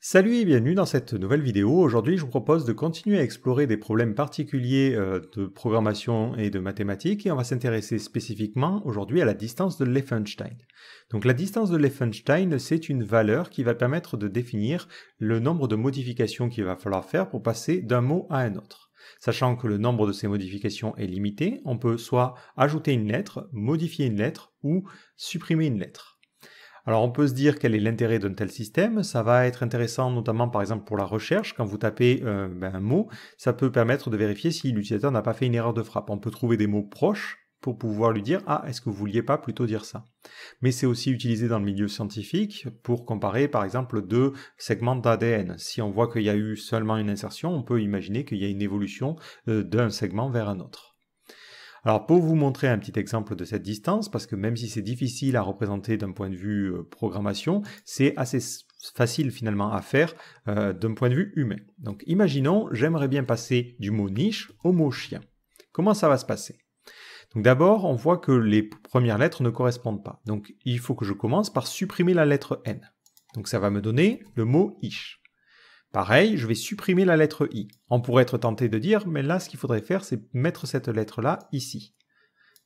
Salut et bienvenue dans cette nouvelle vidéo. Aujourd'hui, je vous propose de continuer à explorer des problèmes particuliers de programmation et de mathématiques et on va s'intéresser spécifiquement aujourd'hui à la distance de Lefenstein. Donc la distance de Lefenstein, c'est une valeur qui va permettre de définir le nombre de modifications qu'il va falloir faire pour passer d'un mot à un autre. Sachant que le nombre de ces modifications est limité, on peut soit ajouter une lettre, modifier une lettre ou supprimer une lettre. Alors on peut se dire quel est l'intérêt d'un tel système. Ça va être intéressant notamment par exemple pour la recherche. Quand vous tapez un mot, ça peut permettre de vérifier si l'utilisateur n'a pas fait une erreur de frappe. On peut trouver des mots proches pour pouvoir lui dire « Ah, est-ce que vous vouliez pas plutôt dire ça ?» Mais c'est aussi utilisé dans le milieu scientifique pour comparer par exemple deux segments d'ADN. Si on voit qu'il y a eu seulement une insertion, on peut imaginer qu'il y a une évolution d'un segment vers un autre. Alors pour vous montrer un petit exemple de cette distance, parce que même si c'est difficile à représenter d'un point de vue programmation, c'est assez facile finalement à faire d'un point de vue humain. Donc imaginons, j'aimerais bien passer du mot niche au mot chien. Comment ça va se passer? Donc d'abord, on voit que les premières lettres ne correspondent pas. Donc il faut que je commence par supprimer la lettre N. Donc ça va me donner le mot ish. Pareil, je vais supprimer la lettre I. On pourrait être tenté de dire, mais là, ce qu'il faudrait faire, c'est mettre cette lettre-là ici.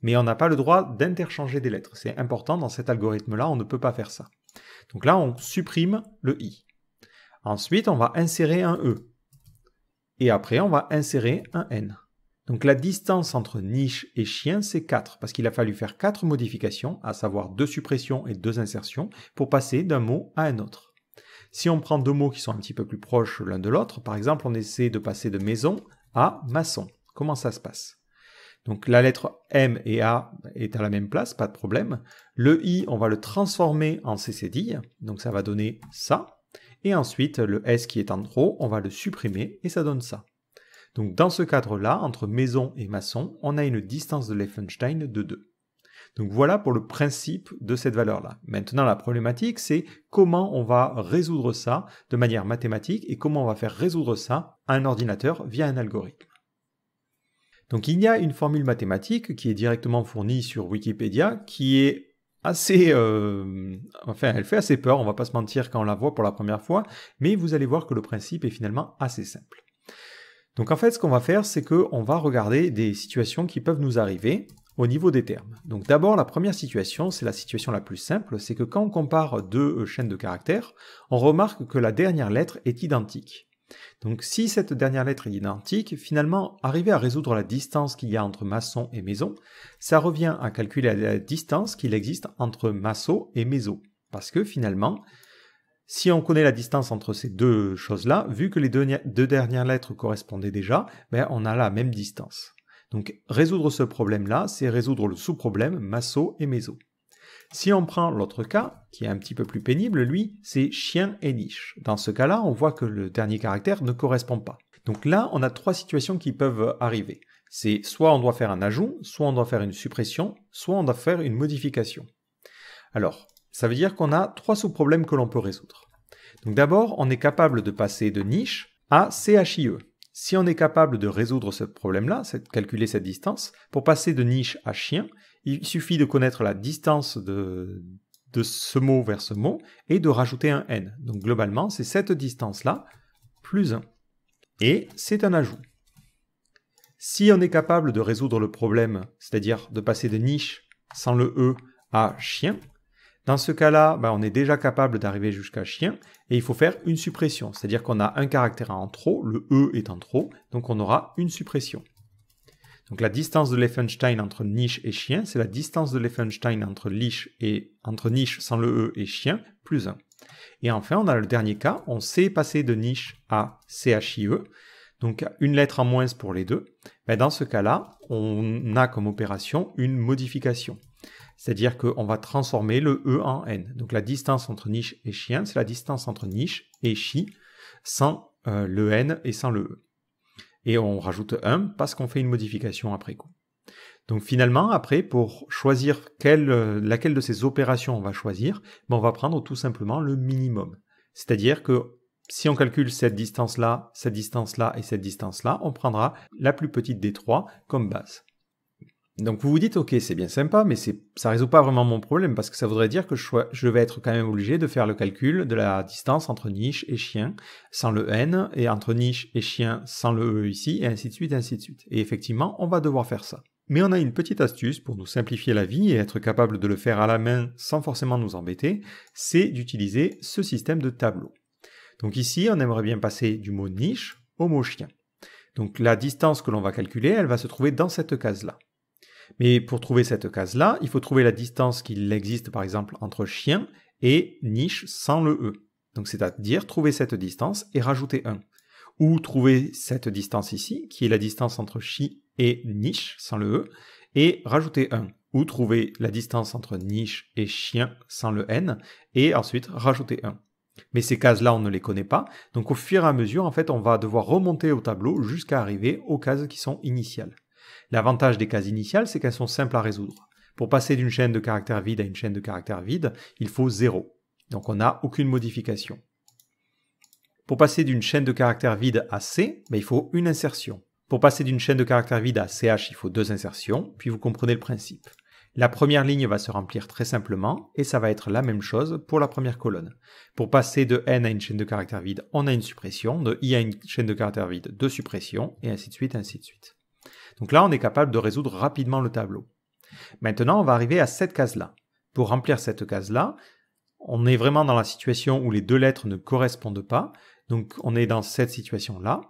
Mais on n'a pas le droit d'interchanger des lettres. C'est important, dans cet algorithme-là, on ne peut pas faire ça. Donc là, on supprime le I. Ensuite, on va insérer un E. Et après, on va insérer un N. Donc la distance entre niche et chien, c'est 4, parce qu'il a fallu faire 4 modifications, à savoir 2 suppressions et 2 insertions, pour passer d'un mot à un autre. Si on prend deux mots qui sont un petit peu plus proches l'un de l'autre, par exemple, on essaie de passer de maison à maçon. Comment ça se passe? Donc la lettre M et A est à la même place, pas de problème. Le I, on va le transformer en CCDI, donc ça va donner ça. Et ensuite, le S qui est en trop, on va le supprimer et ça donne ça. Donc dans ce cadre-là, entre maison et maçon, on a une distance de Lefenstein de 2. Donc voilà pour le principe de cette valeur-là. Maintenant, la problématique, c'est comment on va résoudre ça de manière mathématique et comment on va faire résoudre ça à un ordinateur via un algorithme. Donc il y a une formule mathématique qui est directement fournie sur Wikipédia qui est assez... enfin, elle fait assez peur, on va pas se mentir quand on la voit pour la première fois, mais vous allez voir que le principe est finalement assez simple. Donc en fait, ce qu'on va faire, c'est qu'on va regarder des situations qui peuvent nous arriver au niveau des termes. Donc d'abord, la première situation, c'est la situation la plus simple, c'est que quand on compare deux chaînes de caractères, on remarque que la dernière lettre est identique. Donc si cette dernière lettre est identique, finalement, arriver à résoudre la distance qu'il y a entre maçon et maison, ça revient à calculer la distance qu'il existe entre maçon et maison. Parce que finalement, si on connaît la distance entre ces deux choses-là, vu que les deux dernières lettres correspondaient déjà, ben on a la même distance. Donc résoudre ce problème-là, c'est résoudre le sous-problème maçon et méso. Si on prend l'autre cas, qui est un petit peu plus pénible, lui, c'est chien et niche. Dans ce cas-là, on voit que le dernier caractère ne correspond pas. Donc là, on a trois situations qui peuvent arriver. C'est soit on doit faire un ajout, soit on doit faire une suppression, soit on doit faire une modification. Alors, ça veut dire qu'on a trois sous-problèmes que l'on peut résoudre. Donc d'abord, on est capable de passer de niche à CHIE. Si on est capable de résoudre ce problème-là, c'est de calculer cette distance, pour passer de niche à chien, il suffit de connaître la distance de ce mot vers ce mot et de rajouter un n. Donc globalement, c'est cette distance-là plus 1. Et c'est un ajout. Si on est capable de résoudre le problème, c'est-à-dire de passer de niche sans le e à chien, dans ce cas-là, on est déjà capable d'arriver jusqu'à chien et il faut faire une suppression. C'est-à-dire qu'on a un caractère en trop, le E est en trop, donc on aura une suppression. Donc la distance de Lefenstein entre niche et chien, c'est la distance de Lefenstein entre niche sans le E et chien, plus 1. Et enfin, on a le dernier cas, on sait passer de niche à CHIE, donc une lettre en moins pour les deux. Dans ce cas-là, on a comme opération une modification. C'est-à-dire qu'on va transformer le E en N. Donc la distance entre niche et chien, c'est la distance entre niche et chi, sans le N et sans le E. Et on rajoute 1 parce qu'on fait une modification après coup. Donc finalement, après, pour choisir laquelle de ces opérations on va choisir, on va prendre tout simplement le minimum. C'est-à-dire que si on calcule cette distance-là et cette distance-là, on prendra la plus petite des trois comme base. Donc vous vous dites, ok, c'est bien sympa, mais ça ne résout pas vraiment mon problème, parce que ça voudrait dire que je vais être quand même obligé de faire le calcul de la distance entre niche et chien sans le n, et entre niche et chien sans le e ici, et ainsi de suite, et ainsi de suite. Et effectivement, on va devoir faire ça. Mais on a une petite astuce pour nous simplifier la vie et être capable de le faire à la main sans forcément nous embêter, c'est d'utiliser ce système de tableau. Donc ici, on aimerait bien passer du mot niche au mot chien. Donc la distance que l'on va calculer, elle va se trouver dans cette case-là. Mais pour trouver cette case-là, il faut trouver la distance qu'il existe par exemple entre chien et niche sans le e. Donc c'est-à-dire trouver cette distance et rajouter 1. Ou trouver cette distance ici, qui est la distance entre chi et niche sans le e, et rajouter 1. Ou trouver la distance entre niche et chien sans le n, et ensuite rajouter 1. Mais ces cases-là, on ne les connaît pas, donc au fur et à mesure, en fait, on va devoir remonter au tableau jusqu'à arriver aux cases qui sont initiales. L'avantage des cases initiales, c'est qu'elles sont simples à résoudre. Pour passer d'une chaîne de caractères vide à une chaîne de caractères vide, il faut 0. Donc on n'a aucune modification. Pour passer d'une chaîne de caractères vide à C, il faut une insertion. Pour passer d'une chaîne de caractères vide à CH, il faut 2 insertions, puis vous comprenez le principe. La première ligne va se remplir très simplement, et ça va être la même chose pour la première colonne. Pour passer de n à une chaîne de caractères vide, on a une suppression, de i à une chaîne de caractères vide, 2 suppressions, et ainsi de suite, ainsi de suite. Donc là, on est capable de résoudre rapidement le tableau. Maintenant, on va arriver à cette case-là. Pour remplir cette case-là, on est vraiment dans la situation où les deux lettres ne correspondent pas. Donc on est dans cette situation-là.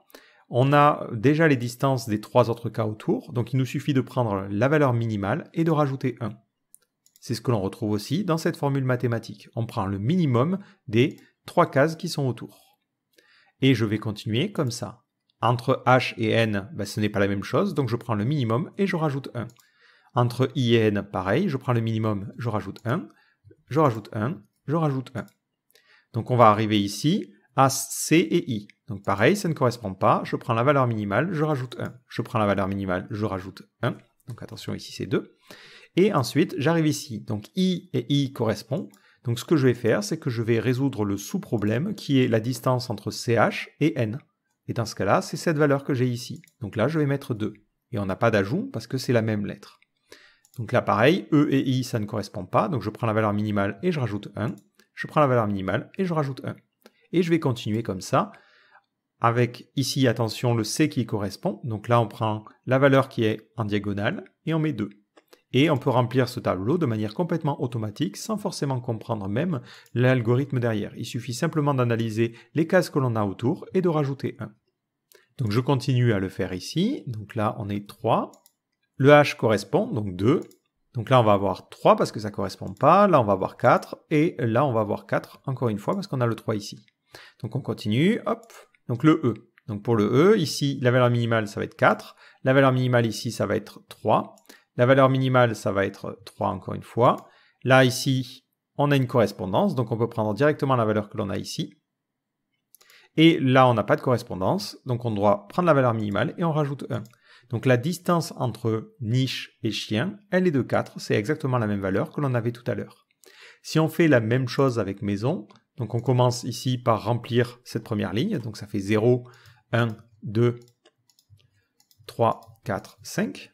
On a déjà les distances des 3 autres cas autour. Donc il nous suffit de prendre la valeur minimale et de rajouter 1. C'est ce que l'on retrouve aussi dans cette formule mathématique. On prend le minimum des 3 cases qui sont autour. Et je vais continuer comme ça. Entre h et n, ce n'est pas la même chose, donc je prends le minimum et je rajoute 1. Entre i et n, pareil, je prends le minimum, je rajoute 1, je rajoute 1, je rajoute 1. Donc on va arriver ici à c et i. Donc pareil, ça ne correspond pas, je prends la valeur minimale, je rajoute 1. Je prends la valeur minimale, je rajoute 1. Donc attention, ici c'est 2. Et ensuite, j'arrive ici. Donc i et i correspondent. Donc ce que je vais faire, c'est que je vais résoudre le sous-problème qui est la distance entre ch et n. Et dans ce cas-là, c'est cette valeur que j'ai ici. Donc là, je vais mettre 2. Et on n'a pas d'ajout parce que c'est la même lettre. Donc là, pareil, E et I, ça ne correspond pas. Donc je prends la valeur minimale et je rajoute 1. Je prends la valeur minimale et je rajoute 1. Et je vais continuer comme ça. Avec ici, attention, le C qui correspond. Donc là, on prend la valeur qui est en diagonale et on met 2. Et on peut remplir ce tableau de manière complètement automatique sans forcément comprendre même l'algorithme derrière. Il suffit simplement d'analyser les cases que l'on a autour et de rajouter 1. Donc je continue à le faire ici. Donc là, on est 3. Le H correspond, donc 2. Donc là, on va avoir 3 parce que ça ne correspond pas. Là, on va avoir 4. Et là, on va avoir 4 encore une fois parce qu'on a le 3 ici. Donc on continue. Hop. Donc le E. Donc pour le E, ici, la valeur minimale, ça va être 4. La valeur minimale ici, ça va être 3. La valeur minimale, ça va être 3 encore une fois. Là, ici, on a une correspondance, donc on peut prendre directement la valeur que l'on a ici. Et là, on n'a pas de correspondance, donc on doit prendre la valeur minimale et on rajoute 1. Donc la distance entre niche et chien, elle est de 4, c'est exactement la même valeur que l'on avait tout à l'heure. Si on fait la même chose avec maison, donc on commence ici par remplir cette première ligne, donc ça fait 0, 1, 2, 3, 4, 5.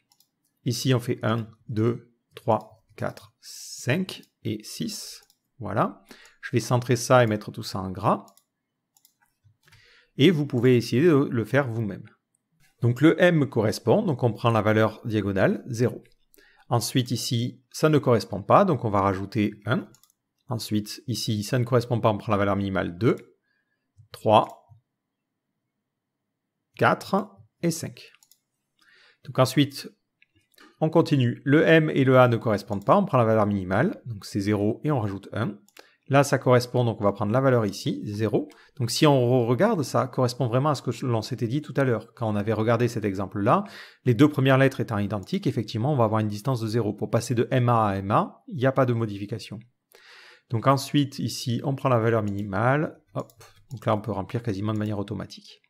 Ici, on fait 1, 2, 3, 4, 5 et 6. Voilà. Je vais centrer ça et mettre tout ça en gras. Et vous pouvez essayer de le faire vous-même. Donc le M correspond, donc on prend la valeur diagonale, 0. Ensuite, ici, ça ne correspond pas, donc on va rajouter 1. Ensuite, ici, ça ne correspond pas, on prend la valeur minimale, 2, 3, 4 et 5. Donc ensuite, on continue. Le M et le A ne correspondent pas, on prend la valeur minimale, donc c'est 0 et on rajoute 1. Là, ça correspond, donc on va prendre la valeur ici, 0. Donc si on regarde, ça correspond vraiment à ce que l'on s'était dit tout à l'heure. Quand on avait regardé cet exemple-là, les deux premières lettres étant identiques, effectivement, on va avoir une distance de 0. Pour passer de MA à MA, il n'y a pas de modification. Donc ensuite, ici, on prend la valeur minimale. Hop. Donc là, on peut remplir quasiment de manière automatique.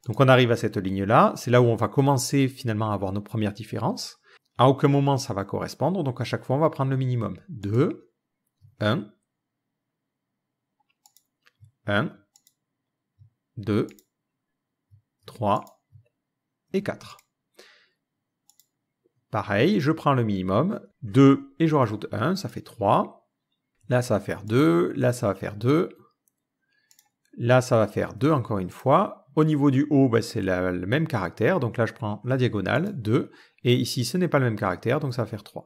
Donc on arrive à cette ligne-là. C'est là où on va commencer finalement à avoir nos premières différences. À aucun moment, ça va correspondre. Donc à chaque fois, on va prendre le minimum. 2, 1, 1, 2, 3 et 4. Pareil, je prends le minimum, 2, et je rajoute 1, ça fait 3. Là, ça va faire 2, là, ça va faire 2. Là, ça va faire 2 encore une fois. Au niveau du haut, ben, c'est le même caractère, donc là, je prends la diagonale, 2. Et ici, ce n'est pas le même caractère, donc ça va faire 3.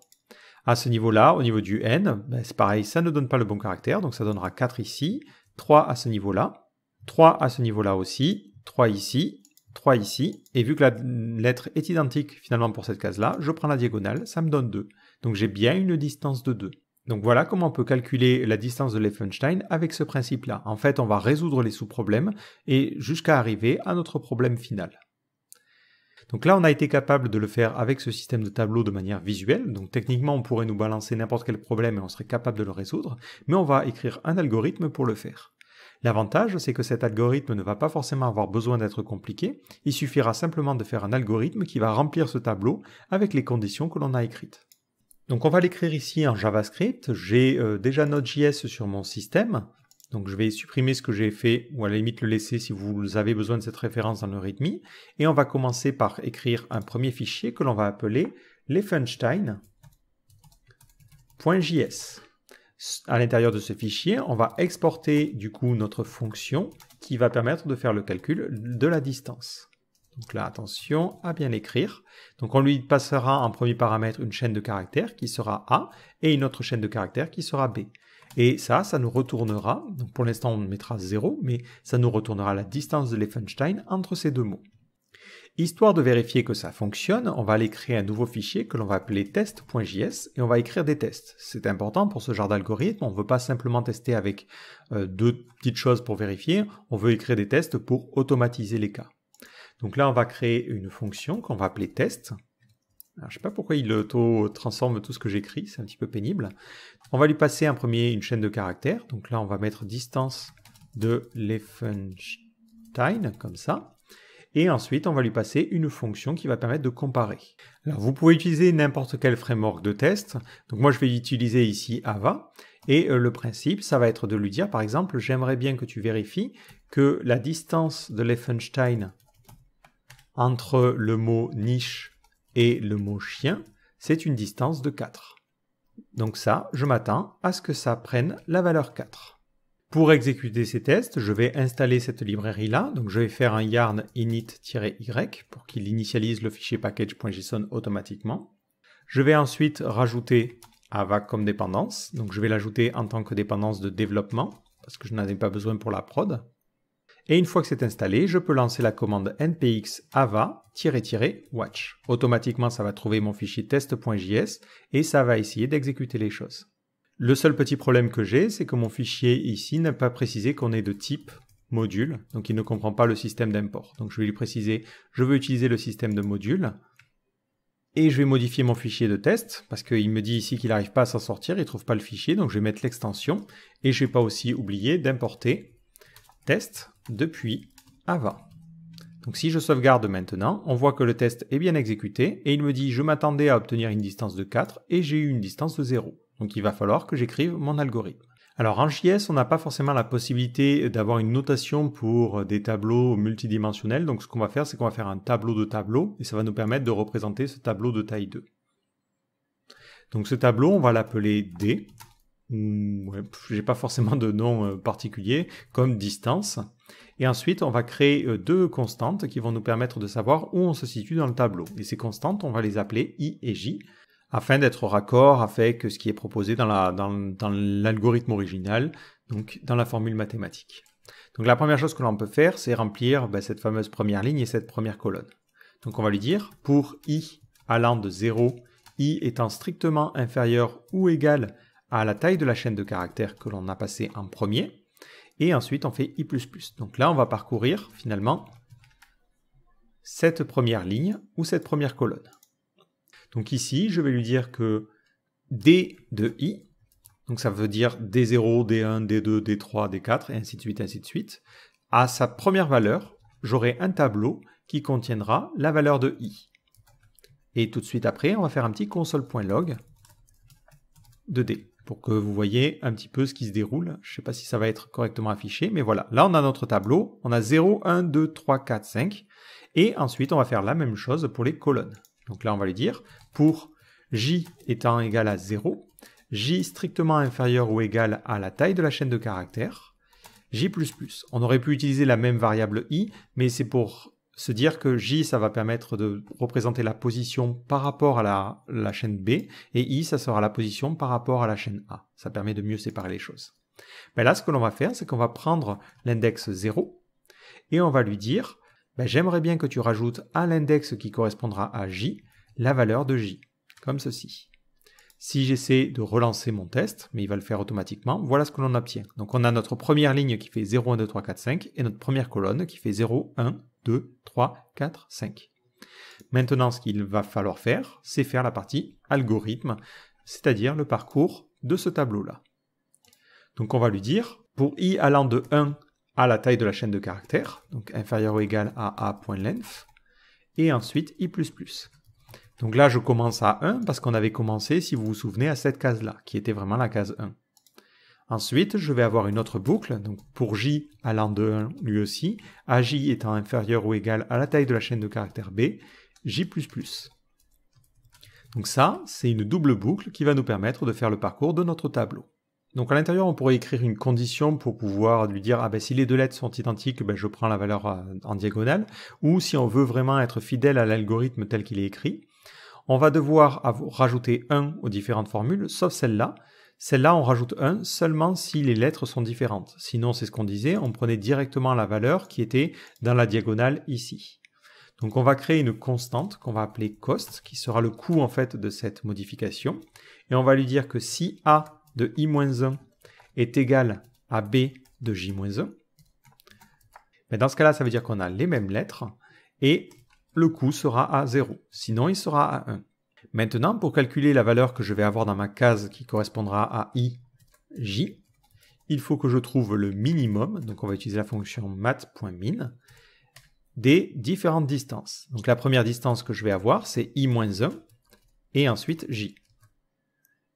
À ce niveau-là, au niveau du n, ben, c'est pareil, ça ne donne pas le bon caractère, donc ça donnera 4 ici, 3 à ce niveau-là, 3 à ce niveau-là aussi, 3 ici, 3 ici, et vu que la lettre est identique finalement pour cette case-là, je prends la diagonale, ça me donne 2. Donc j'ai bien une distance de 2. Donc voilà comment on peut calculer la distance de Lefenstein avec ce principe-là. En fait, on va résoudre les sous-problèmes et jusqu'à arriver à notre problème final. Donc là, on a été capable de le faire avec ce système de tableau de manière visuelle. Donc techniquement, on pourrait nous balancer n'importe quel problème et on serait capable de le résoudre, mais on va écrire un algorithme pour le faire. L'avantage, c'est que cet algorithme ne va pas forcément avoir besoin d'être compliqué, il suffira simplement de faire un algorithme qui va remplir ce tableau avec les conditions que l'on a écrites. Donc on va l'écrire ici en JavaScript, j'ai déjà Node.js sur mon système, donc je vais supprimer ce que j'ai fait, ou à la limite le laisser si vous avez besoin de cette référence dans le README, et on va commencer par écrire un premier fichier que l'on va appeler lefenstein.js. À l'intérieur de ce fichier, on va exporter du coup notre fonction qui va permettre de faire le calcul de la distance. Donc là, attention à bien l'écrire. Donc on lui passera en premier paramètre une chaîne de caractères qui sera A et une autre chaîne de caractères qui sera B. Et ça nous retournera, donc pour l'instant on mettra 0, mais ça nous retournera la distance de Lefenstein entre ces deux mots. Histoire de vérifier que ça fonctionne, on va aller créer un nouveau fichier que l'on va appeler test.js et on va écrire des tests. C'est important pour ce genre d'algorithme, on ne veut pas simplement tester avec deux petites choses pour vérifier, on veut écrire des tests pour automatiser les cas. Donc là, on va créer une fonction qu'on va appeler test. Alors, je ne sais pas pourquoi il auto-transforme tout ce que j'écris, c'est un petit peu pénible. On va lui passer en premier une chaîne de caractères. Donc là, on va mettre distance de Lefenstein, comme ça. Et ensuite, on va lui passer une fonction qui va permettre de comparer. Alors, vous pouvez utiliser n'importe quel framework de test. Donc moi, je vais utiliser ici Ava. Et le principe, ça va être de lui dire, par exemple, j'aimerais bien que tu vérifies que la distance de Lefenstein entre le mot niche et le mot chien, c'est une distance de 4. Donc ça, je m'attends à ce que ça prenne la valeur 4. Pour exécuter ces tests, je vais installer cette librairie-là. Donc je vais faire un yarn init-y pour qu'il initialise le fichier package.json automatiquement. Je vais ensuite rajouter Ava comme dépendance. Donc je vais l'ajouter en tant que dépendance de développement, parce que je n'en ai pas besoin pour la prod. Et une fois que c'est installé, je peux lancer la commande npx ava-watch. Automatiquement, ça va trouver mon fichier test.js et ça va essayer d'exécuter les choses. Le seul petit problème que j'ai, c'est que mon fichier ici n'a pas précisé qu'on est de type module, donc il ne comprend pas le système d'import. Donc je vais lui préciser, je veux utiliser le système de module, et je vais modifier mon fichier de test, parce qu'il me dit ici qu'il n'arrive pas à s'en sortir, il ne trouve pas le fichier, donc je vais mettre l'extension, et je ne vais pas aussi oublier d'importer test depuis Ava. Donc si je sauvegarde maintenant, on voit que le test est bien exécuté et il me dit je m'attendais à obtenir une distance de 4 et j'ai eu une distance de 0. Donc il va falloir que j'écrive mon algorithme. Alors en JS, on n'a pas forcément la possibilité d'avoir une notation pour des tableaux multidimensionnels. Donc ce qu'on va faire, c'est qu'on va faire un tableau de tableau et ça va nous permettre de représenter ce tableau de taille 2. Donc ce tableau, on va l'appeler D. Ouais, j'ai pas forcément de nom particulier, comme distance. Et ensuite, on va créer deux constantes qui vont nous permettre de savoir où on se situe dans le tableau. Et ces constantes, on va les appeler I et J, afin d'être raccord avec ce qui est proposé dans l'algorithme original, donc dans la formule mathématique. Donc la première chose que l'on peut faire, c'est remplir cette fameuse première ligne et cette première colonne. Donc on va lui dire, pour I allant de 0, I étant strictement inférieur ou égal à la taille de la chaîne de caractères que l'on a passé en premier, et ensuite on fait I++. Donc là on va parcourir finalement cette première ligne ou cette première colonne. Donc ici je vais lui dire que D de I, donc ça veut dire D0, D1, D2, D3, D4 et ainsi de suite, à sa première valeur, j'aurai un tableau qui contiendra la valeur de I. Et tout de suite après, on va faire un petit console.log de D, pour que vous voyez un petit peu ce qui se déroule. Je ne sais pas si ça va être correctement affiché, mais voilà. Là, on a notre tableau. On a 0, 1, 2, 3, 4, 5. Et ensuite, on va faire la même chose pour les colonnes. Donc là, on va lui dire, pour j étant égal à 0, j strictement inférieur ou égal à la taille de la chaîne de caractères, j++. On aurait pu utiliser la même variable i, mais c'est pour se dire que j, ça va permettre de représenter la position par rapport à la chaîne B, et i, ça sera la position par rapport à la chaîne A. Ça permet de mieux séparer les choses. Ben là, ce que l'on va faire, c'est qu'on va prendre l'index 0, et on va lui dire, ben, j'aimerais bien que tu rajoutes à l'index qui correspondra à j, la valeur de j, comme ceci. Si j'essaie de relancer mon test, mais il va le faire automatiquement, voilà ce que l'on obtient. Donc on a notre première ligne qui fait 0, 1, 2, 3, 4, 5, et notre première colonne qui fait 0, 1, 2, 3, 4, 5. Maintenant, ce qu'il va falloir faire, c'est faire la partie algorithme, c'est-à-dire le parcours de ce tableau-là. Donc on va lui dire, pour i allant de 1 à la taille de la chaîne de caractères, donc inférieur ou égal à a.length, et ensuite i++. Donc là, je commence à 1 parce qu'on avait commencé, si vous vous souvenez, à cette case-là, qui était vraiment la case 1. Ensuite, je vais avoir une autre boucle, donc pour j allant de 1 lui aussi, aj étant inférieur ou égal à la taille de la chaîne de caractères b, j++. Donc ça, c'est une double boucle qui va nous permettre de faire le parcours de notre tableau. Donc à l'intérieur, on pourrait écrire une condition pour pouvoir lui dire ah ben, si les deux lettres sont identiques, ben, je prends la valeur en diagonale, ou si on veut vraiment être fidèle à l'algorithme tel qu'il est écrit, on va devoir rajouter 1 aux différentes formules, sauf celle-là. Celle-là, on rajoute 1 seulement si les lettres sont différentes. Sinon, c'est ce qu'on disait, on prenait directement la valeur qui était dans la diagonale ici. Donc on va créer une constante qu'on va appeler cost, qui sera le coût en fait de cette modification. Et on va lui dire que si a de i-1 est égal à b de j-1, ben dans ce cas-là, ça veut dire qu'on a les mêmes lettres et le coût sera à 0. Sinon, il sera à 1. Maintenant, pour calculer la valeur que je vais avoir dans ma case qui correspondra à i, j, il faut que je trouve le minimum, donc on va utiliser la fonction mat.min, des différentes distances. Donc la première distance que je vais avoir, c'est i-1, et ensuite j.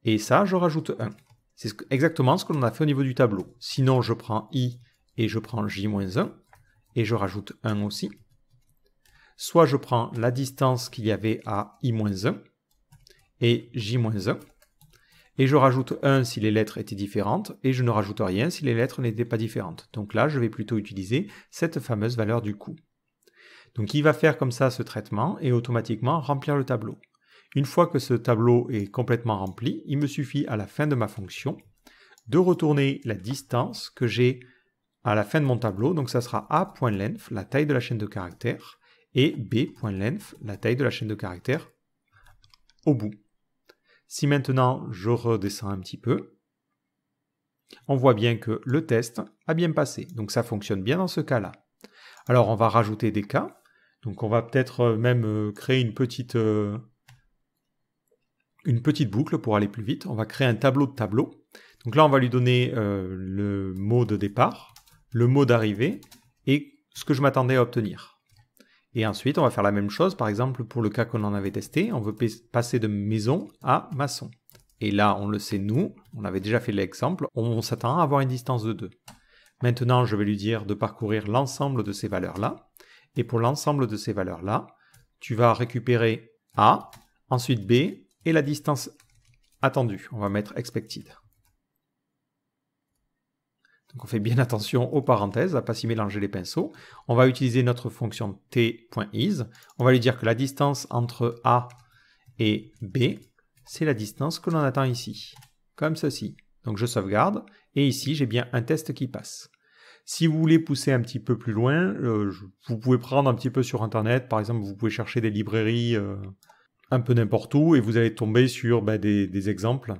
Et ça, je rajoute 1. C'est exactement ce que l'on a fait au niveau du tableau. Sinon, je prends i et je prends j-1, et je rajoute 1 aussi. Soit je prends la distance qu'il y avait à i-1 et j-1, et je rajoute 1 si les lettres étaient différentes, et je ne rajoute rien si les lettres n'étaient pas différentes. Donc là, je vais plutôt utiliser cette fameuse valeur du coût. Donc il va faire comme ça ce traitement, et automatiquement remplir le tableau. Une fois que ce tableau est complètement rempli, il me suffit à la fin de ma fonction de retourner la distance que j'ai à la fin de mon tableau, donc ça sera a.length, la taille de la chaîne de caractères, et b.length, la taille de la chaîne de caractères, au bout. Si maintenant je redescends un petit peu, on voit bien que le test a bien passé, donc ça fonctionne bien dans ce cas-là. Alors on va rajouter des cas, donc on va peut-être même créer une petite boucle pour aller plus vite. On va créer un tableau de tableaux. Donc là on va lui donner le mot de départ, le mot d'arrivée et ce que je m'attendais à obtenir. Et ensuite, on va faire la même chose, par exemple, pour le cas qu'on en avait testé, on veut passer de maison à maçon. Et là, on le sait nous, on avait déjà fait l'exemple, on s'attend à avoir une distance de 2. Maintenant, je vais lui dire de parcourir l'ensemble de ces valeurs-là. Et pour l'ensemble de ces valeurs-là, tu vas récupérer A, ensuite B, et la distance attendue. On va mettre expected. Donc on fait bien attention aux parenthèses, à ne pas s'y mélanger les pinceaux. On va utiliser notre fonction t.is. On va lui dire que la distance entre A et B, c'est la distance que l'on attend ici, comme ceci. Donc je sauvegarde, et ici j'ai bien un test qui passe. Si vous voulez pousser un petit peu plus loin, vous pouvez prendre un petit peu sur Internet, par exemple vous pouvez chercher des librairies un peu n'importe où, et vous allez tomber sur des exemples.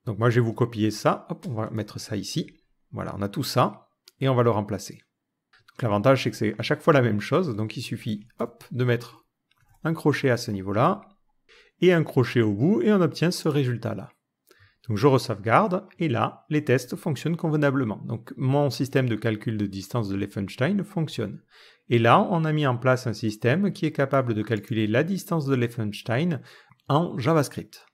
Donc moi je vais vous copier ça, hop, on va mettre ça ici, voilà, on a tout ça, et on va le remplacer. Donc l'avantage c'est que c'est à chaque fois la même chose, donc il suffit hop, de mettre un crochet à ce niveau-là, et un crochet au bout, et on obtient ce résultat-là. Donc je resauvegarde, et là, les tests fonctionnent convenablement. Donc mon système de calcul de distance de Lefenstein fonctionne. Et là, on a mis en place un système qui est capable de calculer la distance de Lefenstein en JavaScript.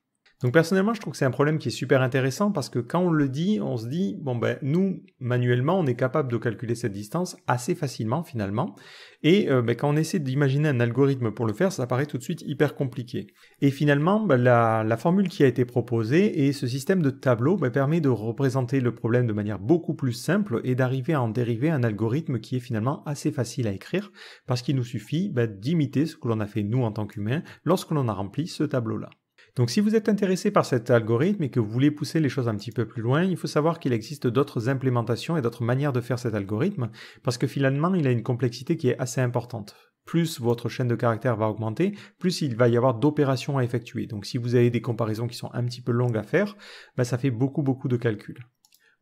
Donc personnellement, je trouve que c'est un problème qui est super intéressant parce que quand on le dit, on se dit, bon ben nous, manuellement, on est capable de calculer cette distance assez facilement finalement. Et quand on essaie d'imaginer un algorithme pour le faire, ça paraît tout de suite hyper compliqué. Et finalement, la formule qui a été proposée et ce système de tableau permet de représenter le problème de manière beaucoup plus simple et d'arriver à en dériver un algorithme qui est finalement assez facile à écrire parce qu'il nous suffit d'imiter ce que l'on a fait nous en tant qu'humains lorsque l'on a rempli ce tableau-là. Donc si vous êtes intéressé par cet algorithme et que vous voulez pousser les choses un petit peu plus loin, il faut savoir qu'il existe d'autres implémentations et d'autres manières de faire cet algorithme, parce que finalement il a une complexité qui est assez importante. Plus votre chaîne de caractères va augmenter, plus il va y avoir d'opérations à effectuer. Donc si vous avez des comparaisons qui sont un petit peu longues à faire, ça fait beaucoup de calculs.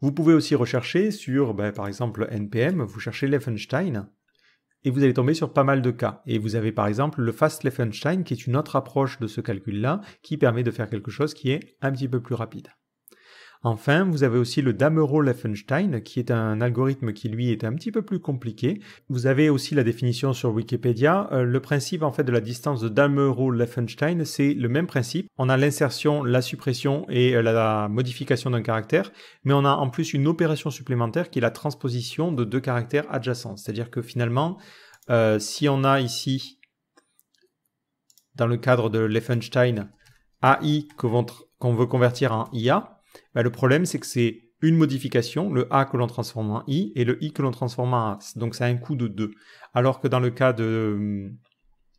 Vous pouvez aussi rechercher sur, par exemple, NPM, vous cherchez Lefenstein, et vous allez tomber sur pas mal de cas. Et vous avez par exemple le Fast Lefenstein qui est une autre approche de ce calcul-là qui permet de faire quelque chose qui est un petit peu plus rapide. Enfin, vous avez aussi le Damerow-Lefenstein qui est un algorithme qui lui est un petit peu plus compliqué. Vous avez aussi la définition sur Wikipédia. Le principe en fait de la distance de Damerow-Lefenstein, c'est le même principe. On a l'insertion, la suppression et la modification d'un caractère, mais on a en plus une opération supplémentaire qui est la transposition de deux caractères adjacents. C'est-à-dire que finalement, si on a ici, dans le cadre de Lefenstein, AI qu'on veut convertir en IA, le problème, c'est que c'est une modification, le A que l'on transforme en I, et le I que l'on transforme en A. Donc, ça a un coût de 2. Alors que dans le cas de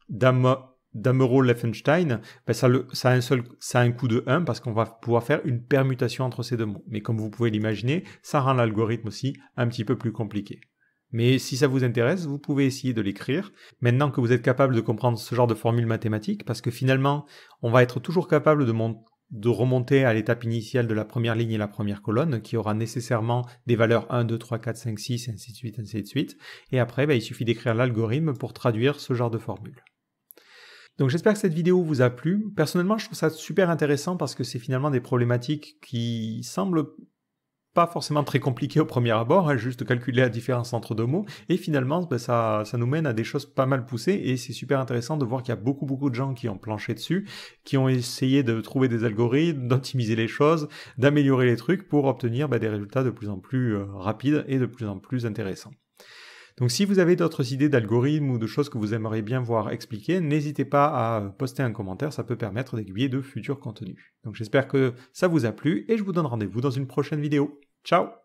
Damerow-Lefenstein, ça a un coût de 1 parce qu'on va pouvoir faire une permutation entre ces deux mots. Mais comme vous pouvez l'imaginer, ça rend l'algorithme aussi un petit peu plus compliqué. Mais si ça vous intéresse, vous pouvez essayer de l'écrire. Maintenant que vous êtes capable de comprendre ce genre de formule mathématique, parce que finalement, on va être toujours capable de remonter à l'étape initiale de la première ligne et la première colonne, qui aura nécessairement des valeurs 1, 2, 3, 4, 5, 6, ainsi de suite, ainsi de suite. Et après, il suffit d'écrire l'algorithme pour traduire ce genre de formule. Donc j'espère que cette vidéo vous a plu. Personnellement, je trouve ça super intéressant parce que c'est finalement des problématiques qui semblent pas forcément très compliqué au premier abord, juste calculer la différence entre deux mots, et finalement ça nous mène à des choses pas mal poussées, et c'est super intéressant de voir qu'il y a beaucoup de gens qui ont planché dessus, qui ont essayé de trouver des algorithmes, d'optimiser les choses, d'améliorer les trucs pour obtenir des résultats de plus en plus rapides et de plus en plus intéressants. Donc si vous avez d'autres idées d'algorithmes ou de choses que vous aimeriez bien voir expliquées, n'hésitez pas à poster un commentaire, ça peut permettre d'aiguiller de futurs contenus. Donc j'espère que ça vous a plu et je vous donne rendez-vous dans une prochaine vidéo. Ciao!